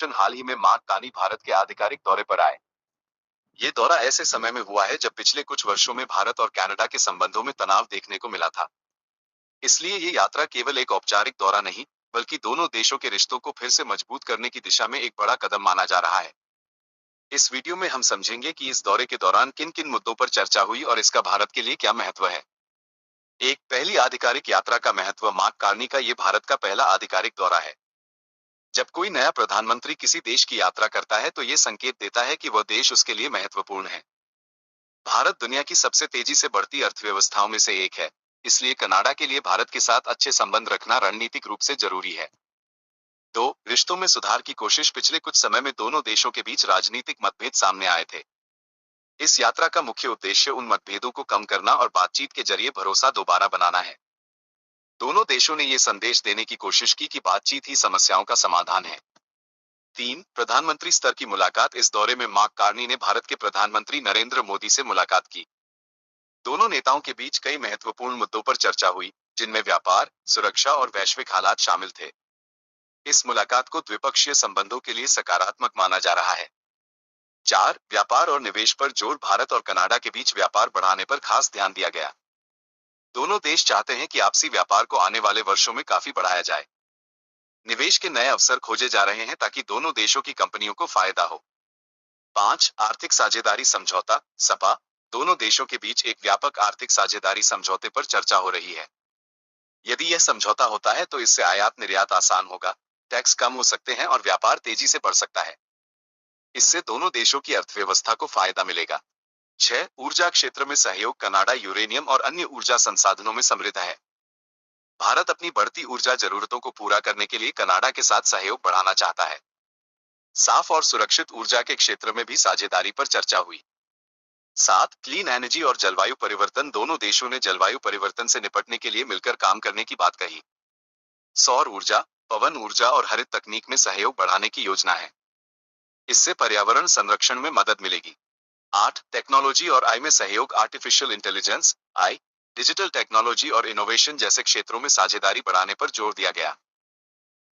हाल ही में mark Carney Bharat के आधिकारिक दौरे पर आए। ये दौरा ऐसे समय में हुआ है जब पिछले कुछ वर्षों में भारत और कनाडा के संबंधों में तनाव देखने को मिला था। इसलिए ये यात्रा केवल एक औपचारिक दौरा नहीं, बल्कि दोनों देशों के रिश्तों को फिर से मजबूत करने की दिशा में एक बड़ा कदम माना जा रहा है। इस वीडियो में हम समझेंगे कि इस दौरे के दौरान किन किन मुद्दों पर चर्चा हुई और इसका भारत के लिए क्या महत्व है। एक, पहली आधिकारिक यात्रा का महत्व। मार्क कार्नी का ये भारत का पहला आधिकारिक दौरा है। जब कोई नया प्रधानमंत्री किसी देश की यात्रा करता है तो ये संकेत देता है कि वह देश उसके लिए महत्वपूर्ण है। भारत दुनिया की सबसे तेजी से बढ़ती अर्थव्यवस्थाओं में से एक है, इसलिए कनाडा के लिए भारत के साथ अच्छे संबंध रखना रणनीतिक रूप से जरूरी है। दो, रिश्तों में सुधार की कोशिश। पिछले कुछ समय में दोनों देशों के बीच राजनीतिक मतभेद सामने आए थे। इस यात्रा का मुख्य उद्देश्य उन मतभेदों को कम करना और बातचीत के जरिए भरोसा दोबारा बनाना है। दोनों देशों ने यह संदेश देने की कोशिश की कि बातचीत ही समस्याओं का समाधान है। तीन, प्रधानमंत्री स्तर की मुलाकात। इस दौरे में मार्क कार्नी ने भारत के प्रधानमंत्री नरेंद्र मोदी से मुलाकात की। दोनों नेताओं के बीच कई महत्वपूर्ण मुद्दों पर चर्चा हुई, जिनमें व्यापार, सुरक्षा और वैश्विक हालात शामिल थे। इस मुलाकात को द्विपक्षीय संबंधों के लिए सकारात्मक माना जा रहा है। चार, व्यापार और निवेश पर जोर। भारत और कनाडा के बीच व्यापार बढ़ाने पर खास ध्यान दिया गया। दोनों देश चाहते हैं कि आपसी व्यापार को आने वाले वर्षों में काफी बढ़ाया जाए। निवेश के नए अवसर खोजे जा रहे हैं ताकि दोनों देशों की कंपनियों को फायदा हो। पांच, आर्थिक साझेदारी समझौता, सपा। दोनों देशों के बीच एक व्यापक आर्थिक साझेदारी समझौते पर चर्चा हो रही है। यदि यह समझौता होता है तो इससे आयात निर्यात आसान होगा, टैक्स कम हो सकते हैं और व्यापार तेजी से बढ़ सकता है। इससे दोनों देशों की अर्थव्यवस्था को फायदा मिलेगा। छह, ऊर्जा क्षेत्र में सहयोग। कनाडा यूरेनियम और अन्य ऊर्जा संसाधनों में समृद्ध है। भारत अपनी बढ़ती ऊर्जा जरूरतों को पूरा करने के लिए कनाडा के साथ सहयोग बढ़ाना चाहता है। साफ और सुरक्षित ऊर्जा के क्षेत्र में भी साझेदारी पर चर्चा हुई। सात, क्लीन एनर्जी और जलवायु परिवर्तन। दोनों देशों ने जलवायु परिवर्तन से निपटने के लिए मिलकर काम करने की बात कही। सौर ऊर्जा, पवन ऊर्जा और हरित तकनीक में सहयोग बढ़ाने की योजना है। इससे पर्यावरण संरक्षण में मदद मिलेगी। आठ, टेक्नोलॉजी और आई में सहयोग। आर्टिफिशियल इंटेलिजेंस, आई, डिजिटल टेक्नोलॉजी और इनोवेशन जैसे क्षेत्रों में साझेदारी बढ़ाने पर जोर दिया गया।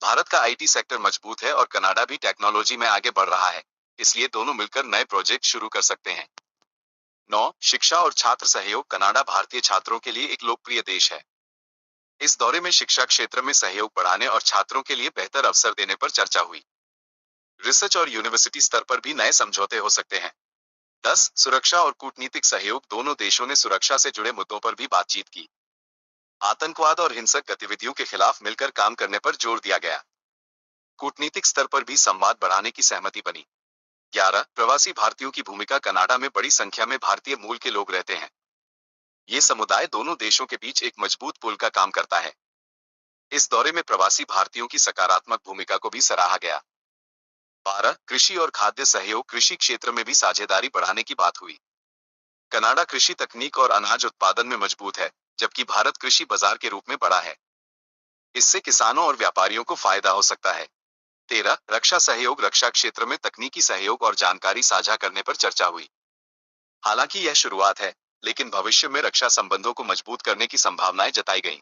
भारत का आईटी सेक्टर मजबूत है और कनाडा भी टेक्नोलॉजी में आगे बढ़ रहा है, इसलिए दोनों मिलकर नए प्रोजेक्ट शुरू कर सकते हैं। नौ, शिक्षा और छात्र सहयोग। कनाडा भारतीय छात्रों के लिए एक लोकप्रिय देश है। इस दौरे में शिक्षा क्षेत्र में सहयोग बढ़ाने और छात्रों के लिए बेहतर अवसर देने पर चर्चा हुई। रिसर्च और यूनिवर्सिटी स्तर पर भी नए समझौते हो सकते हैं। 10, सुरक्षा और कूटनीतिक सहयोग। दोनों देशों ने सुरक्षा से जुड़े मुद्दों पर भी बातचीत की। आतंकवाद और हिंसक गतिविधियों के खिलाफ मिलकर काम करने पर जोर दिया गया। कूटनीतिक स्तर पर भी संवाद बढ़ाने की सहमति बनी। 11, प्रवासी भारतीयों की भूमिका। कनाडा में बड़ी संख्या में भारतीय मूल के लोग रहते हैं। ये समुदाय दोनों देशों के बीच एक मजबूत पुल का काम करता है। इस दौरे में प्रवासी भारतीयों की सकारात्मक भूमिका को भी सराहा गया। 12, कृषि और खाद्य सहयोग। कृषि क्षेत्र में भी साझेदारी बढ़ाने की बात हुई। कनाडा कृषि तकनीक और अनाज उत्पादन में मजबूत है, जबकि भारत कृषि बाजार के रूप में बड़ा है। इससे किसानों और व्यापारियों को फायदा हो सकता है। 13, रक्षा सहयोग। रक्षा क्षेत्र में तकनीकी सहयोग और जानकारी साझा करने पर चर्चा हुई। हालांकि यह शुरुआत है, लेकिन भविष्य में रक्षा संबंधों को मजबूत करने की संभावनाएं जताई गईं।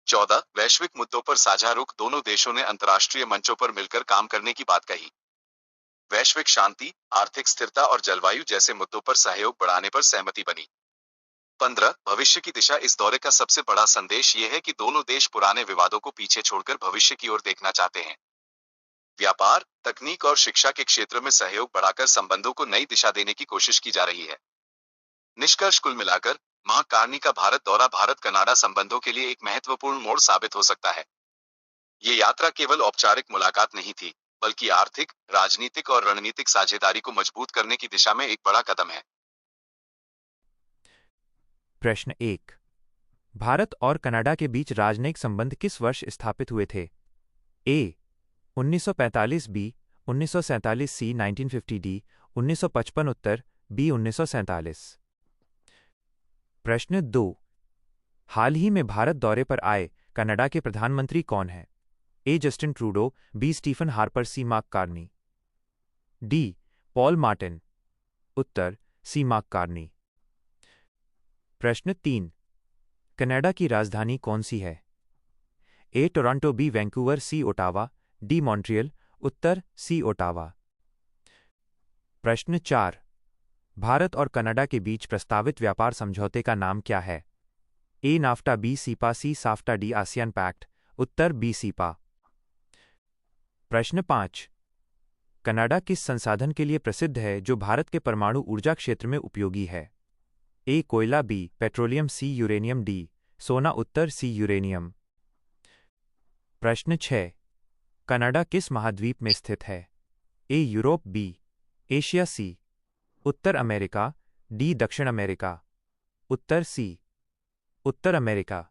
14, वैश्विक मुद्दों पर साझा रुख। दोनों देशों ने अंतर्राष्ट्रीय मंचों पर मिलकर काम करने की बात कही। वैश्विक शांति, आर्थिक स्थिरता और जलवायु जैसे मुद्दों पर सहयोग बढ़ाने पर सहमति बनी। 15, भविष्य की दिशा। इस दौरे का सबसे बड़ा संदेश ये है कि दोनों देश पुराने विवादों को पीछे छोड़कर भविष्य की ओर देखना चाहते हैं। व्यापार, तकनीक और शिक्षा के क्षेत्र में सहयोग बढ़ाकर संबंधों को नई दिशा देने की कोशिश की जा रही है। निष्कर्ष, कुल मिलाकर मार्क कार्नी का भारत दौरा भारत कनाडा संबंधों के लिए एक महत्वपूर्ण मोड़ साबित हो सकता है। ये यात्रा केवल औपचारिक मुलाकात नहीं थी, बल्कि आर्थिक, राजनीतिक और रणनीतिक साझेदारी को मजबूत करने की दिशा में एक बड़ा कदम है। प्रश्न 1, भारत और कनाडा के बीच राजनयिक संबंध किस वर्ष स्थापित हुए थे? ए 1945, बी 1947, सी 1950, डी 1955। उत्तर बी 1947। प्रश्न 2, हाल ही में भारत दौरे पर आए कनाडा के प्रधानमंत्री कौन हैं? A Justin Trudeau, B Stephen Harper, C Mark Carney. D Paul Martin. उत्तर सी मार्क कार्नी। प्रश्न 3, कनाडा की राजधानी कौन सी है? A Toronto, B Vancouver, C Ottawa, D Montreal उत्तर सी ओटावा। प्रश्न 4। भारत और कनाडा के बीच प्रस्तावित व्यापार समझौते का नाम क्या है? ए नाफ्टा, बी सीपा, सी साफ्टा, डी आसियान पैक्ट। उत्तर बी सीपा। प्रश्न 5। कनाडा किस संसाधन के लिए प्रसिद्ध है जो भारत के परमाणु ऊर्जा क्षेत्र में उपयोगी है? ए कोयला, बी पेट्रोलियम, सी यूरेनियम, डी सोना। उत्तर सी यूरेनियम। प्रश्न 6। कनाडा किस महाद्वीप में स्थित है? ए यूरोप, बी एशिया, सी उत्तर अमेरिका, डी दक्षिण अमेरिका। उत्तर सी उत्तर अमेरिका।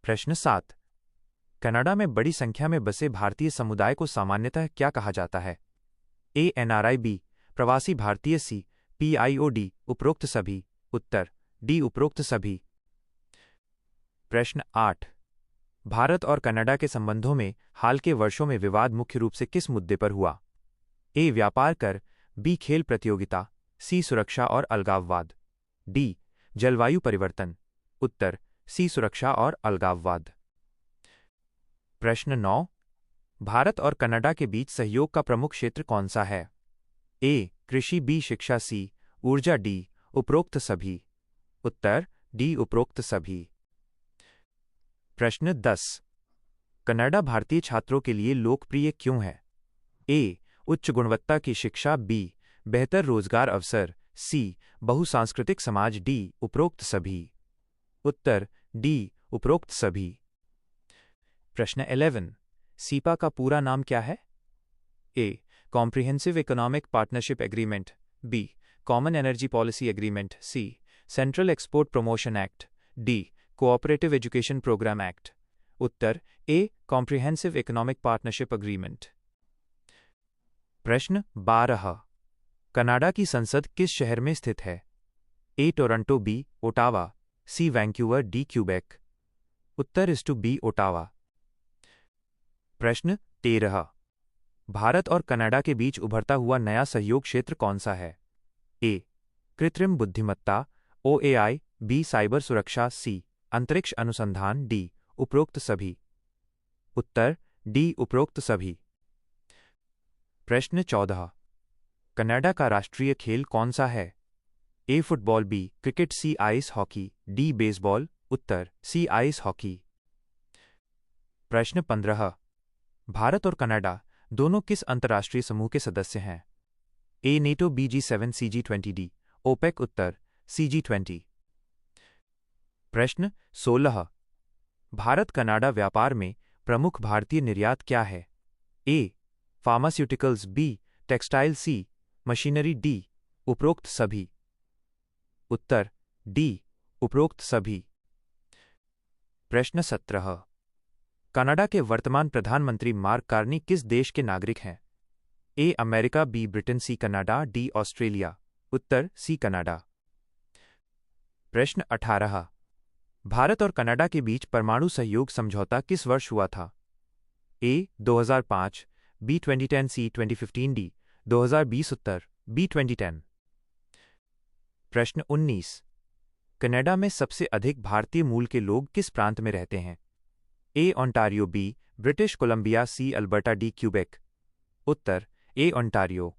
प्रश्न 7। कनाडा में बड़ी संख्या में बसे भारतीय समुदाय को सामान्यतः क्या कहा जाता है? ए एनआरआई, बी प्रवासी भारतीय, सी पीआईओडी उपरोक्त सभी। उत्तर डी उपरोक्त सभी। प्रश्न 8। भारत और कनाडा के संबंधों में हाल के वर्षों में विवाद मुख्य रूप से किस मुद्दे पर हुआ? ए व्यापार कर, बी खेल प्रतियोगिता, सी सुरक्षा और अलगाववाद, डी जलवायु परिवर्तन। उत्तर सी सुरक्षा और अलगाववाद। प्रश्न 9। भारत और कनाडा के बीच सहयोग का प्रमुख क्षेत्र कौन सा है? ए कृषि, बी शिक्षा, सी ऊर्जा, डी उपरोक्त सभी। उत्तर डी उपरोक्त सभी। प्रश्न 10। कनाडा भारतीय छात्रों के लिए लोकप्रिय क्यों है? ए उच्च गुणवत्ता की शिक्षा, बी बेहतर रोजगार अवसर, सी बहुसांस्कृतिक समाज, डी उपरोक्त सभी। उत्तर डी उपरोक्त सभी। प्रश्न 11। सीपा का पूरा नाम क्या है? A comprehensive economic partnership agreement, B common energy policy agreement, C central export promotion act, D cooperative education program act. उत्तर A comprehensive economic partnership agreement. प्रश्न 12। कनाडा की संसद किस शहर में स्थित है? A Toronto, B Ottawa, C Vancouver, D Quebec. उत्तर इस टू बी ओटावा। प्रश्न 13। भारत और कनाडा के बीच उभरता हुआ नया सहयोग क्षेत्र कौन सा है? ए कृत्रिम बुद्धिमत्ता, ओएआई, बी साइबर सुरक्षा, सी अंतरिक्ष अनुसंधान, डी उपरोक्त सभी। उत्तर डी उपरोक्त सभी। प्रश्न 14। कनाडा का राष्ट्रीय खेल कौन सा है? ए फुटबॉल, बी क्रिकेट, सी आइस हॉकी, डी बेसबॉल। उत्तर सी आइस हॉकी। प्रश्न 15। भारत और कनाडा दोनों किस अंतर्राष्ट्रीय समूह के सदस्य हैं? ए नेटो, बी G7, सी G20, डी ओपेक। उत्तर सी G20। प्रश्न 16। भारत कनाडा व्यापार में प्रमुख भारतीय निर्यात क्या है? ए फार्मास्यूटिकल्स, बी टेक्सटाइल, सी मशीनरी, डी उपरोक्त सभी। उत्तर डी उपरोक्त सभी। प्रश्न 17। कनाडा के वर्तमान प्रधानमंत्री मार्क कार्नी किस देश के नागरिक हैं? A America, B Britain, C Canada, D Australia. उत्तर सी कनाडा। प्रश्न 18। भारत और कनाडा के बीच परमाणु सहयोग समझौता किस वर्ष हुआ था? ए 2005, बी 2010, सी 2015, डी 2020। उत्तर बी 2010। प्रश्न 19। कनाडा में सबसे अधिक भारतीय मूल के लोग किस प्रांत में रहते हैं? ए ओंटारियो, बी ब्रिटिश कोलंबिया, सी अल्बर्टा, डी क्यूबेक। उत्तर ए ओंटारियो।